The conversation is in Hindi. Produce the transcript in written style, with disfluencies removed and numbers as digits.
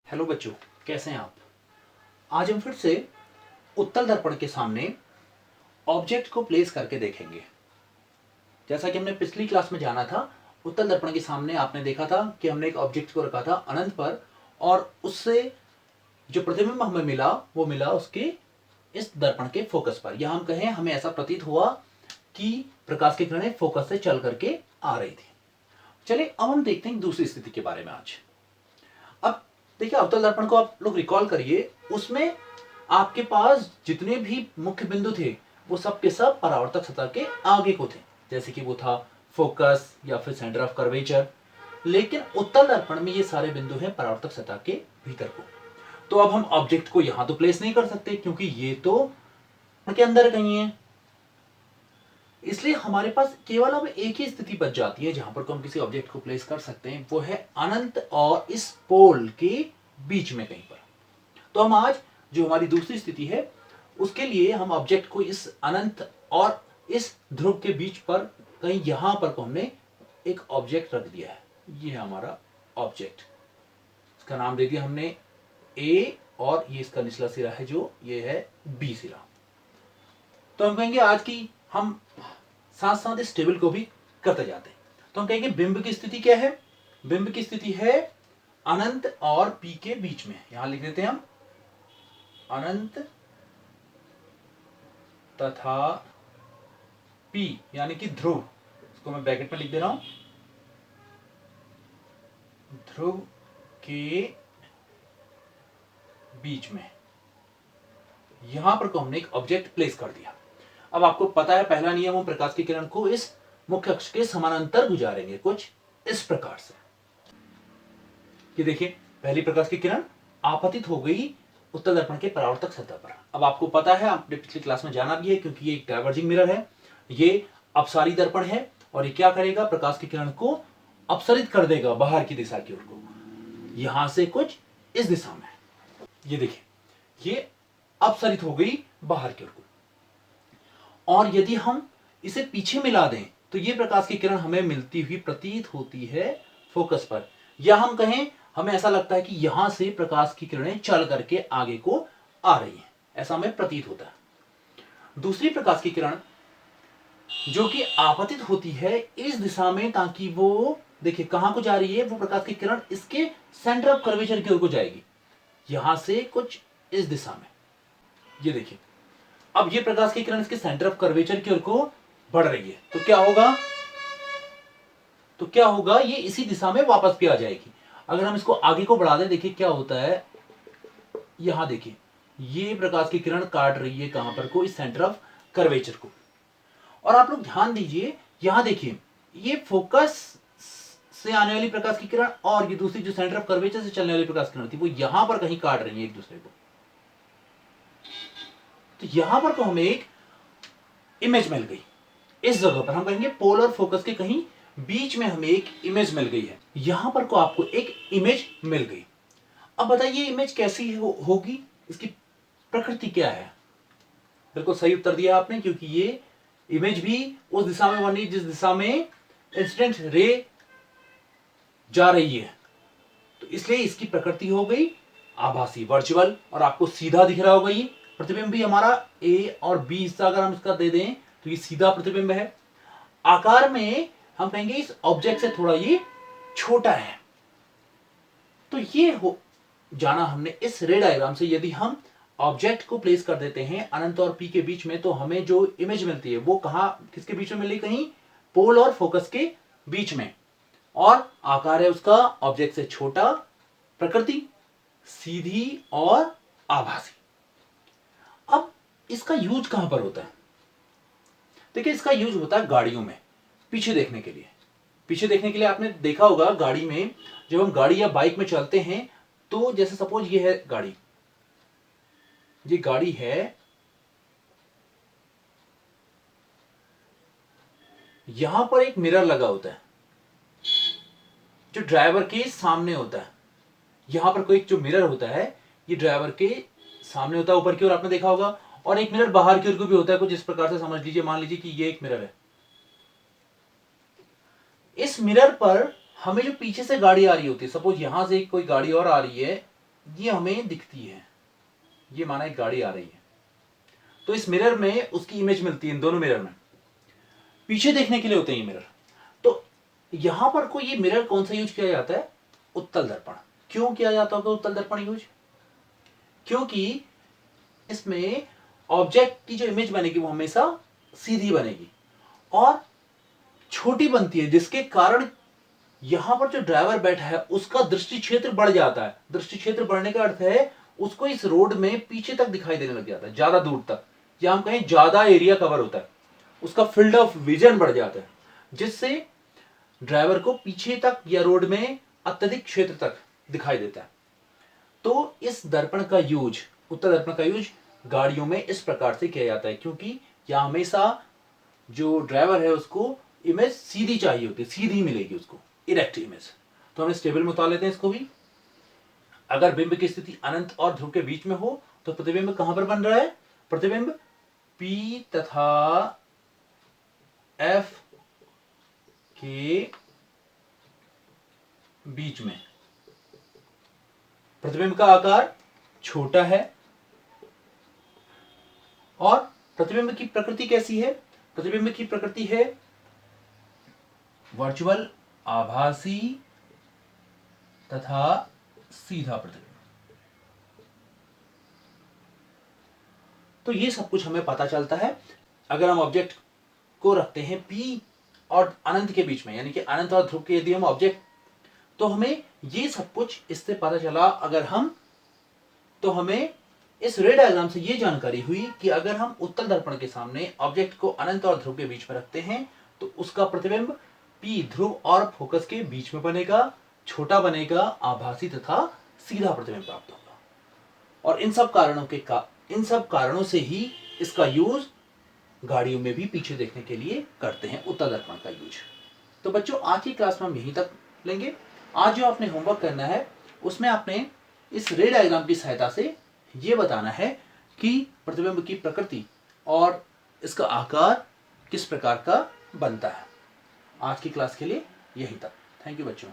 हेलो बच्चों, कैसे हैं आप। आज हम फिर से उत्तल दर्पण के सामने ऑब्जेक्ट को प्लेस करके देखेंगे। जैसा कि हमने पिछली क्लास में जाना था, उत्तल दर्पण के सामने आपने देखा था कि हमने एक ऑब्जेक्ट को रखा था अनंत पर, और उससे जो प्रतिबिंब हमें मिला वो मिला उसके इस दर्पण के फोकस पर, या हम कहें हमें ऐसा प्रतीत हुआ कि प्रकाश की किरणें फोकस से चल करके आ रही थी। चलिए अब हम देखते हैं दूसरी स्थिति के बारे में आज। अब देखिए, अवतल दर्पण को आप लोग रिकॉल करिए, उसमें आपके पास जितने भी मुख्य बिंदु थे वो सब के सब परावर्तक सतह के आगे को थे, जैसे कि वो था फोकस या फिर सेंटर ऑफ कर्वेचर। लेकिन उत्तल दर्पण में ये सारे बिंदु हैं परावर्तक सतह के भीतर को। तो अब हम ऑब्जेक्ट को यहां तो प्लेस नहीं कर सकते क्योंकि ये तो के अंदर कहीं है, इसलिए हमारे पास केवल अब एक ही स्थिति बच जाती है जहां पर को हम किसी ऑब्जेक्ट को प्लेस कर सकते हैं, वो है अनंत और इस पोल के बीच में कहीं पर। तो हम आज जो हमारी दूसरी स्थिति है उसके लिए हम ऑब्जेक्ट को इस अनंत और इस ध्रुव के बीच पर कहीं यहां पर को हमने एक ऑब्जेक्ट रख दिया है। ये है हमारा ऑब्जेक्ट, इसका नाम दे दिया हमने ए, और ये इसका निचला सिरा है जो ये है बी सिरा। तो हम कहेंगे आज की हम साथ साथ इस टेबल को भी करते जाते हैं। तो हम कहेंगे बिंब की स्थिति क्या है। बिंब की स्थिति है अनंत और पी के बीच में, यहां लिख देते हैं हम अनंत तथा पी यानी कि ध्रुव, इसको मैं ब्रैकेट में लिख दे रहा हूं, ध्रुव के बीच में यहां पर को हमने एक ऑब्जेक्ट प्लेस कर दिया। अब आपको पता है पहला नियम, हम प्रकाश की किरण को इस मुख्य अक्ष के समानांतर गुजारेंगे कुछ इस प्रकार से। ये देखिए, पहली प्रकाश की किरण आपतित हो गई उत्तल दर्पण के परावर्तक सतह पर। अब आपको पता है, आपने पिछली क्लास में जाना भी है, क्योंकि ये एक डाइवर्जिंग मिरर है, ये अपसारी दर्पण है, और ये क्या करेगा, प्रकाश की किरण को अपसरित कर देगा बाहर की दिशा की ओर को, यहां से कुछ इस दिशा में। ये देखिए, ये अपसरित हो गई बाहर की ओर को, और यदि हम इसे पीछे मिला दें तो ये प्रकाश की किरण हमें मिलती हुई प्रतीत होती है फोकस पर, या हम कहें हमें ऐसा लगता है कि यहां से प्रकाश की किरणें चल करके आगे को आ रही हैं, ऐसा हमें प्रतीत होता है। दूसरी प्रकाश की किरण जो कि आपतित होती है इस दिशा में, ताकि वो देखिए कहां को जा रही है, वो प्रकाश की किरण इसके सेंटर ऑफ कर्वेचर की ओर को जाएगी, यहां से कुछ इस दिशा में। ये देखिए, अब ये प्रकाश की किरण इसके सेंटर ऑफ कर्वेचर की ओर को बढ़ रही है, तो क्या होगा, ये इसी दिशा में वापस भी आ जाएगी। अगर हम इसको आगे को बढ़ा दें, देखिए क्या होता है, यहां देखिए ये प्रकाश की किरण काट रही है कहां पर को, इस सेंटर ऑफ कर्वेचर को। और आप लोग ध्यान दीजिए, यहां देखिए ये फोकस से आने वाली प्रकाश की किरण और ये दूसरी जो सेंटर ऑफ कर्वेचर से चलने वाली प्रकाश की किरण थी, वो यहां पर कहीं काट रही है एक दूसरे को। तो यहां पर को हमें एक इमेज मिल गई, इस जगह पर हम कहेंगे पोल और फोकस के कहीं बीच में हमें एक इमेज मिल गई है, यहां पर को आपको एक इमेज मिल गई। अब बताइए इमेज कैसी होगी, इसकी प्रकृति क्या है। बिल्कुल सही उत्तर दिया आपने, क्योंकि ये इमेज भी उस दिशा में बनी जिस दिशा में इंसिडेंट रे जा रही है, तो इसलिए इसकी प्रकृति हो गई आभासी, वर्चुअल, और आपको सीधा दिख रहा होगा। ये प्रतिबिंब भी हमारा ए और बी हिस्सा अगर हम इसका दे दें तो ये सीधा प्रतिबिंब है। आकार में हम कहेंगे इस ऑब्जेक्ट से थोड़ा ये छोटा है। तो ये हो जाना हमने इस रे डायग्राम से। यदि हम ऑब्जेक्ट को प्लेस कर देते हैं अनंत और पी के बीच में, तो हमें जो इमेज मिलती है वो कहां किसके बीच में मिली, कहीं पोल और फोकस के बीच में, और आकार है उसका ऑब्जेक्ट से छोटा, प्रकृति सीधी और आभासी। अब इसका यूज कहां पर होता है, देखिए इसका यूज होता है गाड़ियों में पीछे देखने के लिए। पीछे देखने के लिए आपने देखा होगा गाड़ी में, जब हम गाड़ी या बाइक में चलते हैं, तो जैसे सपोज ये है गाड़ी, ये गाड़ी है, यहां पर एक मिरर लगा होता है जो ड्राइवर के सामने होता है। यहां पर कोई जो मिरर होता है ये ड्राइवर के सामने होता है ऊपर की ओर, आपने देखा होगा, और एक मिरर बाहर की ओर को भी होता है कुछ इस प्रकार से। समझ लीजिए, मान लीजिए कि ये एक मिरर है, इस मिरर पर हमें जो पीछे से गाड़ी आ रही होती है, सपोज यहां से कोई गाड़ी और आ रही है, ये हमें दिखती है, ये माना एक गाड़ी आ रही है, तो इस मिरर में उसकी इमेज मिलती है, इन दोनों मिरर में। पीछे देखने के लिए होते हैं ये मिरर। तो यहां पर कोई ये मिरर कौन सा यूज किया जाता है? उत्तल दर्पण। क्यों किया जाता होगा उत्तल दर्पण यूज? क्योंकि इसमें ऑब्जेक्ट की जो इमेज बनेगी वो हमेशा सीधी बनेगी और छोटी बनती है, जिसके कारण यहां पर जो ड्राइवर बैठा है उसका दृष्टि क्षेत्र बढ़ जाता है। दृष्टि क्षेत्र बढ़ने का अर्थ है उसको इस रोड में पीछे तक दिखाई देने लग जाता है, ज्यादा दूर तक, या हम कहें ज्यादा एरिया कवर होता है, उसका फील्ड ऑफ विजन बढ़ जाता है, जिससे ड्राइवर को पीछे तक या रोड में अत्यधिक क्षेत्र तक दिखाई देता है। तो इस दर्पण का यूज, उत्तल दर्पण का यूज गाड़ियों में इस प्रकार से किया जाता है, क्योंकि यहां हमेशा जो ड्राइवर है उसको इमेज सीधी चाहिए होती है, सीधी मिलेगी उसको, इरेक्ट इमेज। तो हम इस टेबल में उतार लेते हैं इसको भी। अगर बिंब की स्थिति अनंत और ध्रुव के बीच में हो तो प्रतिबिंब कहां पर बन रहा है? प्रतिबिंब P तथा F के बीच में। प्रतिबिंब का आकार छोटा है और प्रतिबिंब की प्रकृति कैसी है? प्रतिबिंब की प्रकृति है वर्चुअल, आभासी तथा सीधा प्रतिबिंब। तो ये सब कुछ हमें पता चलता है अगर हम ऑब्जेक्ट को रखते हैं P और अनंत के बीच में, यानी कि अनंत और ध्रुव के यदि हम ऑब्जेक्ट, तो हमें ये सब कुछ इससे पता चला। अगर हम, तो हमें इस रे डायग्राम से ये जानकारी हुई कि अगर हम उत्तल दर्पण के सामने ऑब्जेक्ट को अनंत और ध्रुव के बीच में रखते हैं तो उसका प्रतिबिंब P ध्रुव और फोकस के बीच में बनेगा, छोटा बनेगा, आभासी तथा सीधा प्रतिबिंब प्राप्त होगा। और इन सब कारणों से ही इसका यूज गाड़ियों में भी पीछे देखने के लिए करते हैं, उत्तल दर्पण का यूज। तो बच्चों आज की क्लास में हम यहीं तक लेंगे। आज जो आपने होमवर्क करना है उसमें आपने इस रे डायग्राम की सहायता से ये बताना है कि प्रतिबिंब की प्रकृति और इसका आकार किस प्रकार का बनता है। आज की क्लास के लिए यहीं तक। थैंक यू बच्चों।